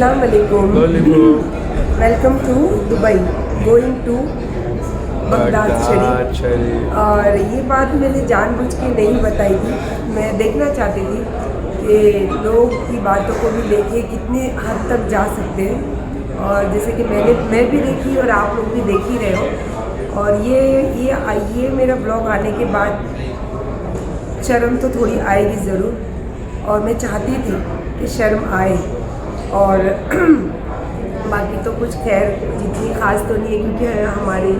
अस्सलाम वालेकुम। Welcome to Dubai, going to Baghdad Sharif. और ये बात मैंने जानबूझ के नहीं बताई थी, मैं देखना चाहती थी कि लोग की बातों को भी लेके कितने हद तक जा सकते हैं। और जैसे कि मैं भी देखी और आप लोग भी देख ही रहे हो। और ये मेरा ब्लॉग आने के बाद शर्म तो थोड़ी आएगी ज़रूर, और मैं चाहती थी कि शर्म आए। और बाकी तो कुछ खैर जितनी ख़ास तो नहीं है, क्योंकि हमारी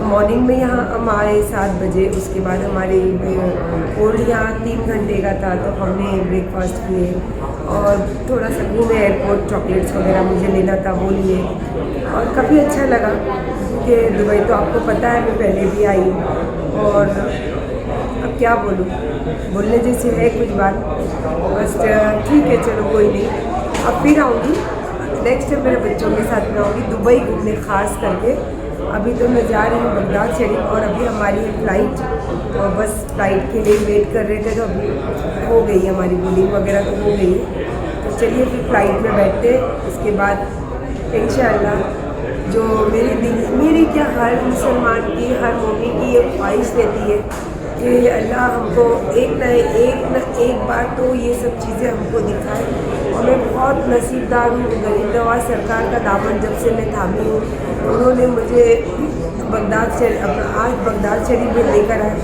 मॉर्निंग में यहाँ हम आए 7 बजे। उसके बाद हमारे कोर्ट यहाँ 3 घंटे का था, तो हमने ब्रेकफास्ट किए और थोड़ा सा घूमे एयरपोर्ट। चॉकलेट्स वगैरह मुझे लेना था, वो लिए। और काफ़ी अच्छा लगा, क्योंकि दुबई तो आपको पता है मैं पहले भी आई हूँ। और अब क्या बोलूँ, बोलने जैसी है कुछ बात, बस ठीक है, चलो कोई नहीं। अब फिर आऊँगी नेक्स्ट टाइम, मेरे बच्चों के साथ में आऊँगी दुबई घूमने, ख़ास करके। अभी तो मैं जा रही हूँ बगदाद शरीफ, और अभी हमारी फ़्लाइट, और बस फ्लाइट के लिए वेट कर रहे थे, तो अभी हो गई हमारी बोर्डिंग वगैरह तो हो गई। तो चलिए फिर फ्लाइट में बैठते, उसके बाद इंशाअल्लाह जो मेरी क्या हर मुसलमान की, हर मोमिन की ये ख्वाहिश रहती है कि अल्लाह हमको एक बार तो ये सब चीज़ें हमको दिखाए। और मैं बहुत नसीबदार हूँ, गरीब नवाज सरकार का दामन जब से मैं थामी हूँ, उन्होंने मुझे आज बगदाद शरीफ में लेकर आए।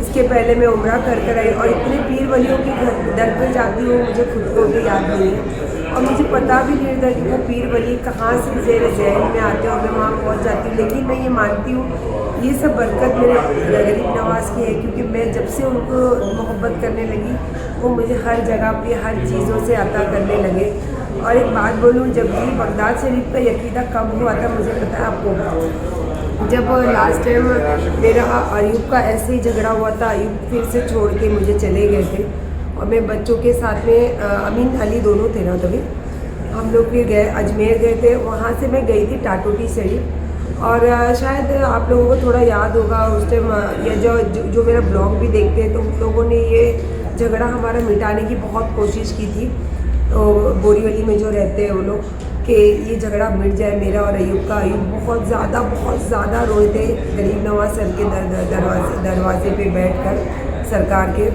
इसके पहले मैं उम्रा कर आई, और इतने पीर वलियों के दर पर जाती हूँ, मुझे खुद को भी याद नहीं है। और मुझे पता भी नहीं था कि वो पीर वली कहाँ से ज़ेर ज़हन में आते हैं, और मैं वहाँ पहुँच जाती हूँ। लेकिन मैं ये मानती हूँ ये सब बरकत मेरे गरीब नवाज की है, क्योंकि मैं जब से उनको मोहब्बत करने लगी, वो मुझे हर जगह पे हर चीज़ों से अता करने लगे। और एक बात बोलूँ, जब भी बगदाद शरीफ का यकीदा कब हुआ था, मुझे पता है आपको, जब लास्ट टाइम मेरा अयूब का ऐसे ही झगड़ा हुआ था। अयूब फिर से छोड़ के मुझे चले गए थे, और मैं बच्चों के साथ में अमीन अली दोनों थे ना, तभी हम लोग फिर गए, अजमेर गए थे। वहाँ से मैं गई थी टाटोटी शरीफ। और शायद आप लोगों को थोड़ा याद होगा उस टाइम, या जो मेरा ब्लॉग भी देखते हैं, तो उन लोगों ने ये झगड़ा हमारा मिटाने की बहुत कोशिश की थी। तो बोरीवली में जो रहते हैं वो लोग, कि ये झगड़ा मिट जाए मेरा और अयूब का। अयूब बहुत ज़्यादा रोए थे गरीब नवाज सर के दरवाजे पे बैठकर सरकार के।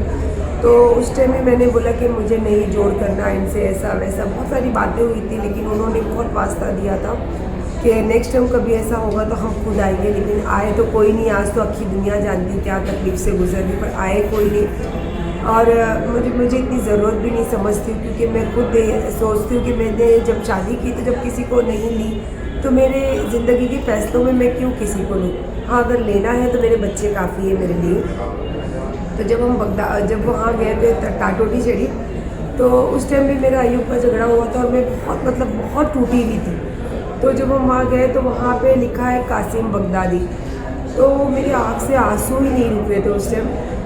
तो उस टाइम में मैंने बोला कि मुझे नहीं जोड़ करना इनसे, ऐसा वैसा बहुत सारी बातें हुई थी। लेकिन उन्होंने बहुत वास्ता दिया था कि नेक्स्ट टाइम कभी ऐसा होगा तो हम खुद आएंगे। लेकिन आए तो कोई नहीं, आज तो अक्खी दुनिया जानती क्या तकलीफ़ से गुजरनी, पर आए कोई नहीं। और मुझे इतनी ज़रूरत भी नहीं समझती हूँ, क्योंकि मैं खुद सोचती हूँ कि मैंने जब शादी की तो जब किसी को नहीं ली, तो मेरे ज़िंदगी के फ़ैसलों में मैं क्यों किसी को लूँ। हाँ, अगर लेना है तो मेरे बच्चे काफ़ी है मेरे लिए। तो जब वहाँ गए थे टाटोटी शरीफ, तो उस टाइम भी मेरा अयूब का झगड़ा हुआ था, और मैं बहुत टूटी हुई थी। तो जब हम वहाँ गए तो वहाँ पे लिखा है कासिम बगदादी, तो मेरी आँख से आंसू ही नहीं रुक रहे थे उस टाइम,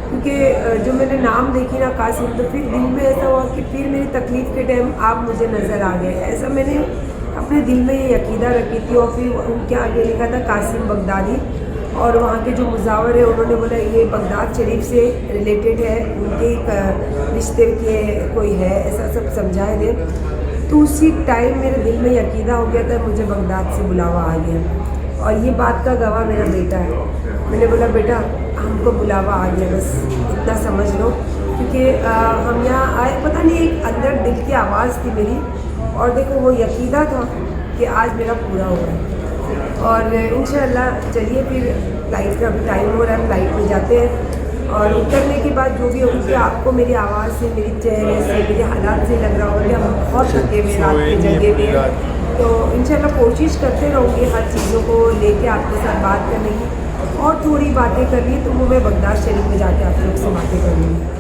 क्योंकि जो मैंने नाम देखी ना कासिम, तो फिर दिल में ऐसा हुआ कि फिर मेरी तकलीफ़ के टाइम आप मुझे नज़र आ गए। ऐसा मैंने अपने दिल में ये यकीदा रखी थी। और फिर उनके आगे लिखा था कासिम बगदादी, और वहाँ के जो मुजावर है उन्होंने बोला ये बगदाद शरीफ से रिलेटेड है, उनके रिश्ते के कोई है, ऐसा सब समझाए थे। तो उसी टाइम मेरे दिल में यकीदा हो गया था, मुझे बगदाद से बुलावा आ गया। और ये बात का गवाह मेरा बेटा है। मैंने बोला बेटा हमको बुलावा आ गया, बस इतना समझ लो। क्योंकि हम यहाँ आए, पता नहीं एक अंदर दिल की आवाज़ थी मेरी, और देखो वो यकीदा था कि आज मेरा पूरा हो रहा है। और इंशाअल्लाह चलिए फिर फ्लाइट का अभी टाइम हो रहा है, फ्लाइट में जाते हैं। और उतरने के बाद जो भी होगी, आपको मेरी आवाज़ से, मेरे चेहरे से, मेरे हालात से लग रहा होगा कि हम बहुत थके हुए रात के जगह पे। तो इंशाल्लाह कोशिश करते रहूँगी हर चीज़ों को लेके आपके साथ बात करने की, और थोड़ी बातें करनी तो वो मैं बगदाद शरीफ में जाके आप लोग से बातें करूँगी।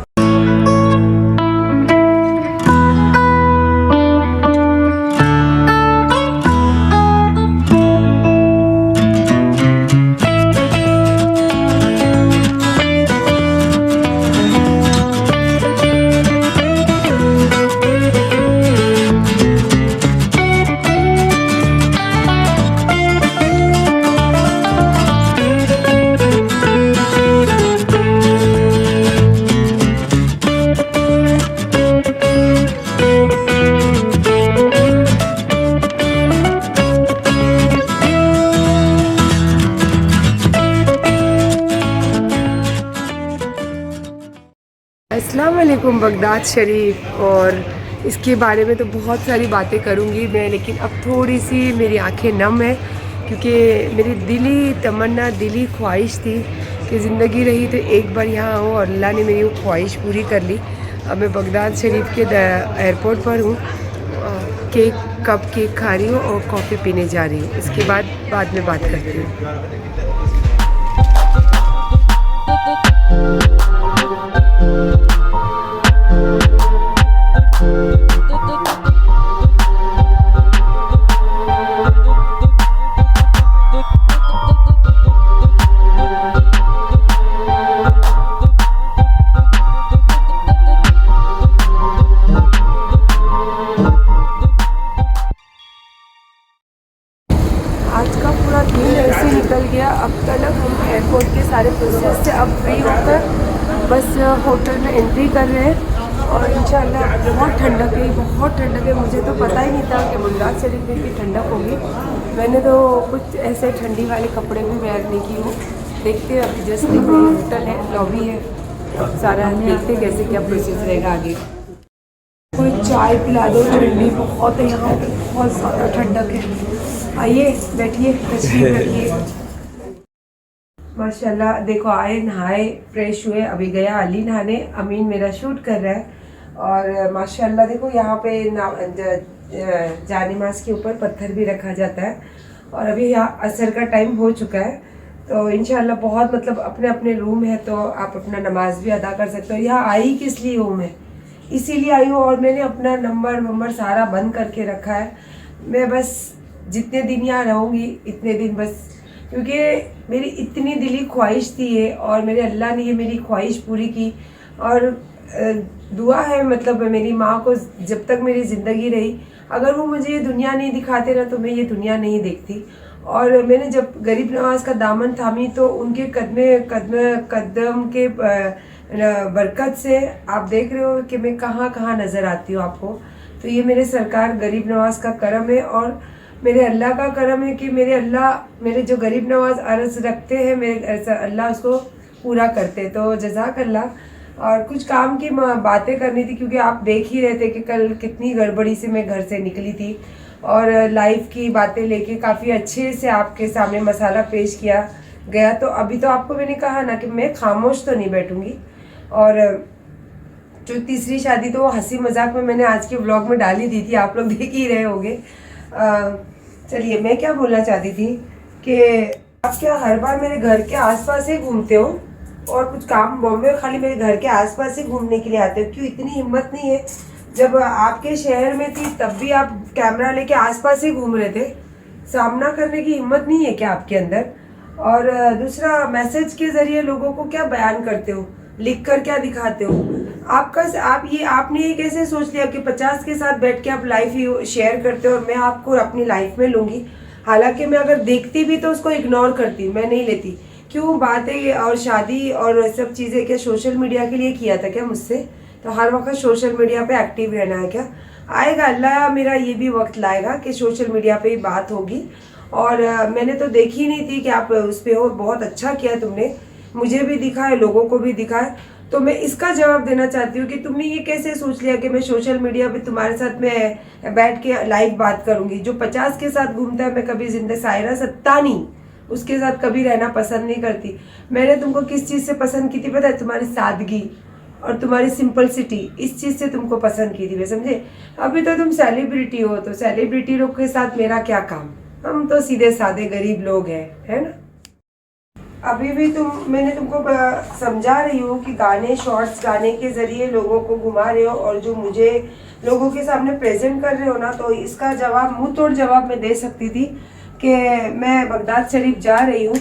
अस्सलाम वालेकुम बगदाद शरीफ। और इसके बारे में तो बहुत सारी बातें करूँगी मैं, लेकिन अब थोड़ी सी मेरी आंखें नम है क्योंकि मेरी दिली तमन्ना, दिली ख्वाहिश थी कि ज़िंदगी रही तो एक बार यहाँ आऊँ, और अल्लाह ने मेरी वो ख्वाहिश पूरी कर ली। अब मैं बगदाद शरीफ के एयरपोर्ट पर हूँ, कप केक खा रही हूँ और कॉफ़ी पीने जा रही हूँ। इसके बाद में बात करती हूँ। आज का पूरा दिन ऐसे निकल गया। अब तक हम एयरपोर्ट के सारे प्रोसेस से अब फ्री होकर बस होटल में एंट्री कर रहे हैं। और इंशाल्लाह बहुत ठंडक है, बहुत ठंडक है। मुझे तो पता ही नहीं था कि बगदाद शरीफ में इतनी ठंडक होगी। मैंने तो कुछ ऐसे ठंडी वाले कपड़े भी वेयर नहीं किए हूँ। देखते हैं, अभी जस्ट होटल है, लॉबी है, सारा देखते कैसे क्या प्रोसेस रहेगा आगे। कोई चाय पिला दो, ठंडी बहुत है यहाँ पे, बहुत ज़्यादा ठंडक है। आइए बैठिए, तशरीफ रखिए। माशाल्लाह देखो, आए नहाए फ्रेश हुए, अभी गया अली नहाने, अमीन मेरा शूट कर रहा है। और माशाल्लाह देखो यहाँ पे जानिमाज़ के ऊपर पत्थर भी रखा जाता है। और अभी यहाँ असर का टाइम हो चुका है, तो इंशाल्लाह बहुत मतलब अपने अपने रूम है तो आप अपना नमाज भी अदा कर सकते हो। यहाँ आई किस लिए हूँ मैं, इसीलिए आई हूँ। और मैंने अपना नंबर सारा बंद करके रखा है। मैं बस जितने दिन यहाँ रहूँगी इतने दिन बस, क्योंकि मेरी इतनी दिली ख्वाहिश थी ये, और मेरे अल्लाह ने ये मेरी ख्वाहिश पूरी की। और दुआ है मतलब मेरी माँ को, जब तक मेरी ज़िंदगी रही, अगर वो मुझे ये दुनिया नहीं दिखाते ना तो मैं ये दुनिया नहीं देखती। और मैंने जब गरीब नवाज का दामन थामी तो उनके कदम के बरकत से आप देख रहे हो कि मैं कहाँ कहाँ नज़र आती हूँ आपको। तो ये मेरे सरकार गरीब नवाज का करम है, और मेरे अल्लाह का करम है कि मेरे अल्लाह मेरे जो गरीब नवाज अर्ज़ रखते हैं, मेरे अल्लाह उसको पूरा करते। तो जज़ाक अल्लाह। और कुछ काम की बातें करनी थी, क्योंकि आप देख ही रहे थे कि कल कितनी गड़बड़ी से मैं घर से निकली थी, और लाइफ की बातें लेके काफ़ी अच्छे से आपके सामने मसाला पेश किया गया। तो अभी तो आपको मैंने कहा ना कि मैं खामोश तो नहीं बैठूँगी। और जो तीसरी शादी तो वो हंसी मजाक में मैंने आज के व्लॉग में डाल ही दी थी, आप लोग देख ही रहे होंगे। चलिए, मैं क्या बोलना चाहती थी कि आप क्या हर बार मेरे घर के आसपास ही घूमते हो, और कुछ काम बॉम्बे खाली मेरे घर के आसपास ही घूमने के लिए आते हो? क्यों इतनी हिम्मत नहीं है? जब आपके शहर में थी तब भी आप कैमरा लेके आसपास ही घूम रहे थे। सामना करने की हिम्मत नहीं है क्या आपके अंदर? और दूसरा, मैसेज के ज़रिए लोगों को क्या बयान करते हो, लिख कर क्या दिखाते हो? आपने ये कैसे सोच लिया कि 50 के साथ बैठ के आप लाइफ शेयर करते हो और मैं आपको अपनी लाइफ में लूँगी? हालांकि मैं अगर देखती भी तो उसको इग्नोर करती, मैं नहीं लेती। क्यों बातें और शादी और सब चीज़ें क्या सोशल मीडिया के लिए किया था क्या मुझसे? तो हर वक्त सोशल मीडिया पे एक्टिव रहना है क्या? आएगा अल्लाह, मेरा ये भी वक्त लाएगा कि सोशल मीडिया पे ही बात होगी। और मैंने तो देखी नहीं थी कि आप उस पर हो। बहुत अच्छा किया तुमने, मुझे भी दिखा है, लोगों को भी दिखा है। तो मैं इसका जवाब देना चाहती हूँ कि तुमने ये कैसे सोच लिया कि मैं सोशल मीडिया पे तुम्हारे साथ में बैठ के लाइव बात करूँगी? जो 50 के साथ घूमता है, मैं कभी जिंदगी सायरा सत्तानी उसके साथ कभी रहना पसंद नहीं करती। मैंने तुमको किस चीज़ से पसंद की थी पता है? तुम्हारी सादगी और तुम्हारी सिंपलिसिटी, इस चीज़ से तुमको पसंद की थी मैं, समझे? अभी तो तुम सेलिब्रिटी हो, तो सेलिब्रिटी लोग के साथ मेरा क्या काम? हम तो सीधे साधे गरीब लोग हैं, है ना? अभी भी मैंने तुमको समझा रही हूँ कि गाने, शॉर्ट्स गाने के ज़रिए लोगों को घुमा रहे हो, और जो मुझे लोगों के सामने प्रेजेंट कर रहे हो ना, तो इसका जवाब, मुंह तोड़ जवाब मैं दे सकती थी कि मैं बगदाद शरीफ जा रही हूँ।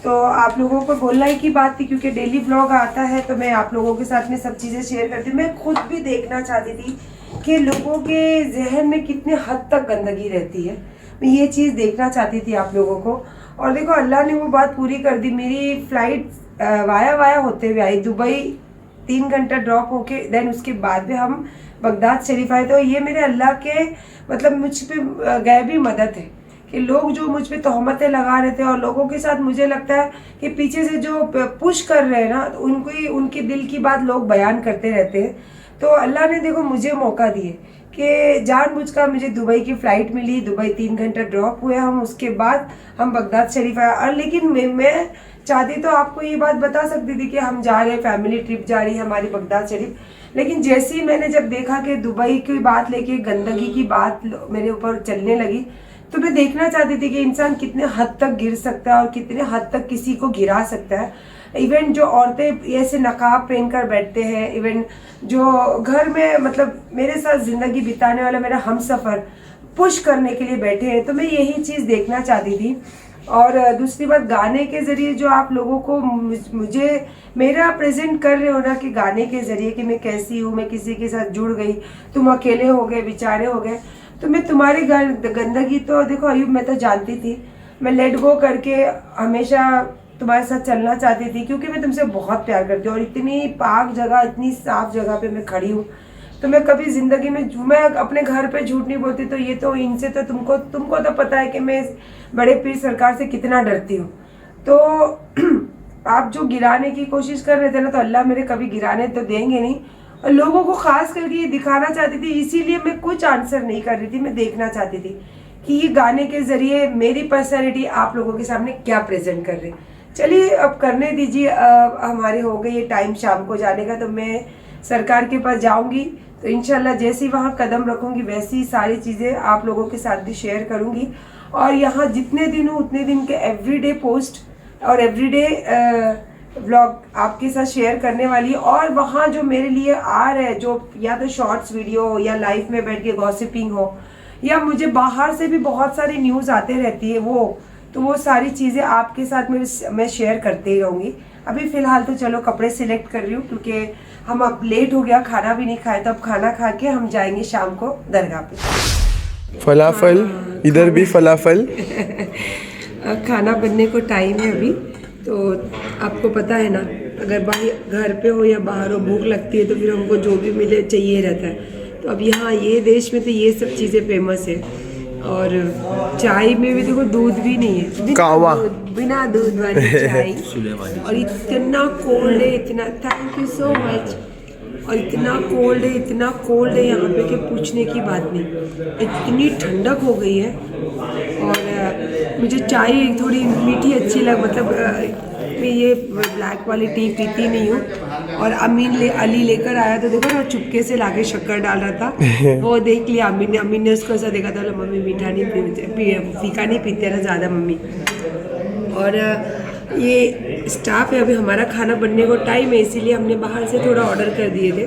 तो आप लोगों को बोलना ही की बात थी, क्योंकि डेली ब्लॉग आता है तो मैं आप लोगों के साथ में सब चीज़ें शेयर करती हूँ। मैं खुद भी देखना चाहती थी कि लोगों के जहन में कितने हद तक गंदगी रहती है। मैं ये चीज़ देखना चाहती थी आप लोगों को। और देखो, अल्लाह ने वो बात पूरी कर दी। मेरी फ़्लाइट वाया होते हुए आई, दुबई 3 घंटा ड्रॉप होके, देन उसके बाद में हम बगदाद शरीफ आए। तो ये मेरे अल्लाह के मतलब मुझ पे गैबी मदद है कि लोग जो मुझ पे तोहमतें लगा रहे थे और लोगों के साथ मुझे लगता है कि पीछे से जो पुश कर रहे हैं ना, उनकी दिल की बात लोग बयान करते रहते हैं। तो अल्लाह ने देखो मुझे मौका दिए कि जानबूझकर मुझे दुबई की फ़्लाइट मिली, दुबई 3 घंटा ड्रॉप हुए हम, उसके बाद हम बगदाद शरीफ आए। और लेकिन मैं चाहती तो आपको ये बात बता सकती थी कि हम जा रहे हैं, फैमिली ट्रिप जा रही है हमारी बगदाद शरीफ। लेकिन जैसे ही मैंने जब देखा कि दुबई की बात लेके गंदगी की बात मेरे ऊपर चलने लगी, तो मैं देखना चाहती थी कि इंसान कितने हद तक गिर सकता है और कितने हद तक किसी को गिरा सकता है। इवन जो औरतें ऐसे नकाब पहन कर बैठते हैं, इवन जो घर में मतलब मेरे साथ ज़िंदगी बिताने वाला मेरा हमसफ़र पुश करने के लिए बैठे हैं, तो मैं यही चीज़ देखना चाहती थी। और दूसरी बात, गाने के ज़रिए जो आप लोगों को मुझे मेरा प्रेजेंट कर रहे हो ना, कि गाने के ज़रिए कि मैं कैसी हूँ, मैं किसी के साथ जुड़ गई, तुम अकेले हो गए, बेचारे हो गए। तो मैं तुम्हारी गंदगी तो देखो अयूब, मैं तो जानती थी, मैं लेट गो करके हमेशा तुम्हारे साथ चलना चाहती थी, क्योंकि मैं तुमसे बहुत प्यार करती हूँ और इतनी पाक जगह, इतनी साफ जगह पे मैं खड़ी हूँ। तो मैं कभी ज़िंदगी में मैं अपने घर पे झूठ नहीं बोलती। तो ये तो इनसे तो तुमको तो पता है कि मैं बड़े पीर सरकार से कितना डरती हूँ। तो आप जो गिराने की कोशिश कर रहे थे ना, तो अल्लाह मेरे कभी गिराने तो देंगे नहीं। और लोगों को खास करके ये दिखाना चाहती थी, इसीलिए मैं कुछ आंसर नहीं कर रही थी। मैं देखना चाहती थी कि ये गाने के ज़रिए मेरी पर्सनैलिटी आप लोगों के सामने क्या प्रेजेंट कर रही। चलिए अब करने दीजिए, हमारे हो गए ये टाइम शाम को जाने का। तो मैं सरकार के पास जाऊंगी, तो इंशाल्लाह जैसे वहाँ कदम रखूंगी वैसी सारी चीज़ें आप लोगों के साथ भी शेयर करूंगी। और यहाँ जितने दिन हूँ उतने दिन के एवरीडे पोस्ट और एवरीडे व्लॉग आपके साथ शेयर करने वाली। और वहाँ जो मेरे लिए आ रहे हैं, जो या तो शॉर्ट्स वीडियो हो या लाइव में बैठ के गॉसिपिंग हो, या मुझे बाहर से भी बहुत सारी न्यूज़ आते रहती है, तो वो सारी चीज़ें आपके साथ मैं शेयर करते ही रहूँगी। अभी फ़िलहाल तो चलो कपड़े सिलेक्ट कर रही हूँ, क्योंकि हम अब लेट हो गया, खाना भी नहीं खाए। तो अब खाना खा के हम जाएंगे शाम को दरगाह पे। फलाफल, इधर भी फलाफल। खाना बनने को टाइम है अभी। तो आपको पता है ना, अगर बाहर घर पे हो या बाहर हो, भूख लगती है तो फिर हमको जो भी मिले चाहिए रहता है। तो अब यहाँ ये देश में तो ये सब चीज़ें फेमस है। और चाय में भी देखो दूध भी नहीं है, बिना दूध वाली चाय। और इतना कोल्ड है, इतना, थैंक यू सो मच। और इतना कोल्ड है यहाँ पे कि पूछने की बात नहीं, इतनी ठंडक हो गई है। और मुझे चाय थोड़ी मीठी अच्छी मतलब मैं ये ब्लैक वाली टी पीती नहीं हूँ। और अली लेकर आया तो देखो ना, चुपके से लाके शक्कर डाल रहा था। वो देख लिया अम्मी ने उसको ऐसा देखा था, मम्मी मीठा नहीं फीका नहीं पीते ना ज़्यादा मम्मी। और ये स्टाफ है, अभी हमारा खाना बनने को टाइम है, इसीलिए हमने बाहर से थोड़ा ऑर्डर कर दिए थे।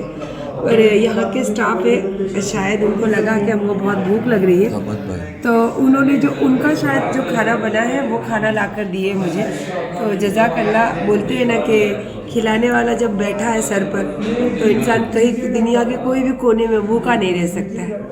और यहाँ के स्टाफ है, शायद उनको लगा कि हमको बहुत भूख लग रही है, तो उन्होंने जो उनका शायद जो खाना बना है वो खाना ला कर दिए मुझे। तो जज़ाकल्लाह। बोलते हैं ना कि खिलाने वाला जब बैठा है सर पर, तो इंसान कहीं दुनिया के कोई भी कोने में भूखा नहीं रह सकता है।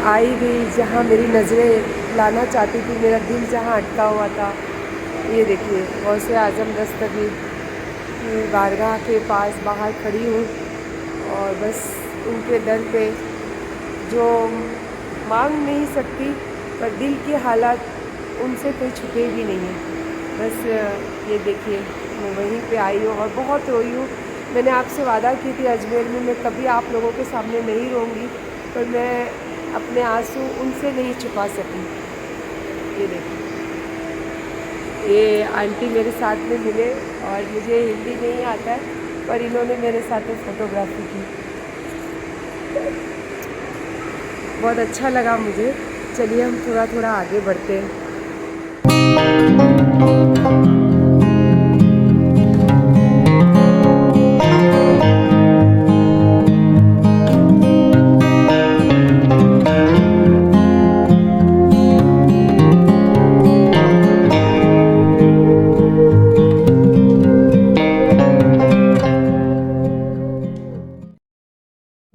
आई गई जहाँ मेरी नज़रें लाना चाहती थी, मेरा दिल जहाँ अटका हुआ था। ये देखिए, गौसे आज़म दस्तगीर की बारगाह के पास बाहर खड़ी हूँ और बस उनके दर पे जो मांग नहीं सकती, पर दिल के हालात उनसे कोई छुपे भी नहीं हैं। बस ये देखिए, मैं वहीं पे आई हूँ और बहुत रोई हूँ। मैंने आपसे वादा की थी अजमेर में मैं कभी आप लोगों के सामने नहीं रोऊंगी, पर मैं अपने आंसू उनसे नहीं छुपा सकी। ये देखिए, ये आंटी मेरे साथ में मिले और मुझे हिंदी नहीं आता है, पर इन्होंने मेरे साथ में फ़ोटोग्राफी की। बहुत अच्छा लगा मुझे। चलिए हम थोड़ा थोड़ा आगे बढ़ते हैं।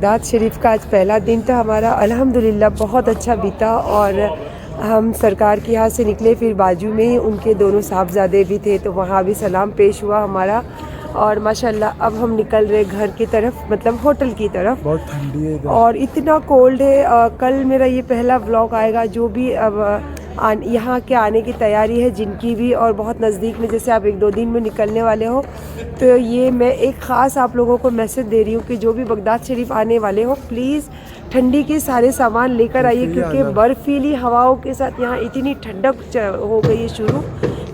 बगदाद शरीफ का आज पहला दिन था हमारा, अल्हम्दुलिल्लाह बहुत अच्छा बीता। और हम सरकार के यहाँ से निकले, फिर बाजू में ही उनके दोनों साहबजादे भी थे, तो वहाँ भी सलाम पेश हुआ हमारा। और माशाल्लाह अब हम निकल रहे घर की तरफ, मतलब होटल की तरफ। बहुत ठंडी है इधर और इतना कोल्ड है। कल मेरा ये पहला व्लॉग आएगा, जो भी अब यहाँ के आने की तैयारी है जिनकी भी, और बहुत नज़दीक में, जैसे आप 1-2 दिन में निकलने वाले हो, तो ये मैं एक ख़ास आप लोगों को मैसेज दे रही हूँ कि जो भी बगदाद शरीफ आने वाले हो, प्लीज़ ठंडी के सारे सामान लेकर आइए, क्योंकि बर्फीली हवाओं के साथ यहाँ इतनी ठंडक हो गई है शुरू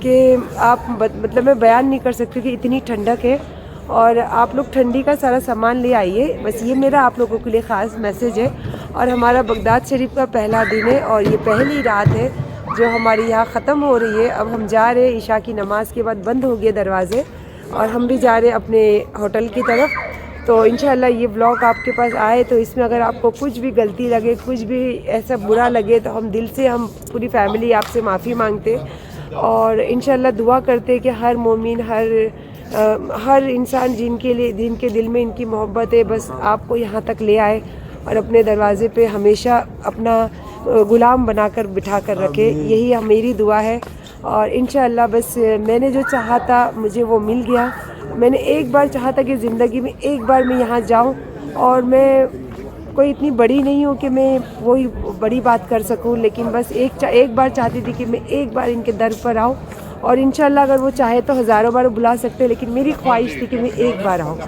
कि आप मतलब मैं बयान नहीं कर सकती कि इतनी ठंडक है। और आप लोग ठंडी का सारा सामान ले आइए, बस ये मेरा आप लोगों के लिए ख़ास मैसेज है। और हमारा बगदाद शरीफ का पहला दिन है और ये पहली रात है जो हमारी यहाँ ख़त्म हो रही है। अब हम जा रहे हैं, इशा की नमाज़ के बाद बंद हो गए दरवाज़े, और हम भी जा रहे हैं अपने होटल की तरफ। तो इंशाल्लाह ये व्लॉग आपके पास आए तो इसमें अगर आपको कुछ भी गलती लगे, कुछ भी ऐसा बुरा लगे, तो हम दिल से, हम पूरी फैमिली आपसे माफ़ी मांगते, और इंशाल्लाह दुआ करते कि हर मोमिन, हर इंसान जिनके दिल में इनकी मोहब्बत है, बस आपको यहाँ तक ले आए और अपने दरवाज़े पे हमेशा अपना गुलाम बनाकर बिठा कर रखे। यही मेरी दुआ है। और इंशाअल्लाह बस मैंने जो चाहा था मुझे वो मिल गया। मैंने एक बार चाहा था कि ज़िंदगी में एक बार मैं यहाँ जाऊँ, और मैं कोई इतनी बड़ी नहीं हूँ कि मैं वही बड़ी बात कर सकूँ, लेकिन बस एक बार चाहती थी कि मैं एक बार इनके दर पर आऊँ। और इंशाल्लाह अगर वो चाहे तो हज़ारों बार बुला सकते, लेकिन मेरी ख्वाहिश थी कि मैं एक बार आऊँ।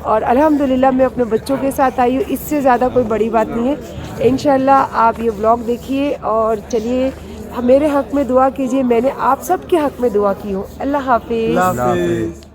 और अल्हम्दुलिल्लाह मैं अपने बच्चों के साथ आई हूँ, इससे ज़्यादा कोई बड़ी बात नहीं है। इंशाल्लाह आप ये व्लॉग देखिए और चलिए मेरे हक़ में दुआ कीजिए, मैंने आप सब के हक़ में दुआ की हूँ। अल्लाह हाफ़िज़।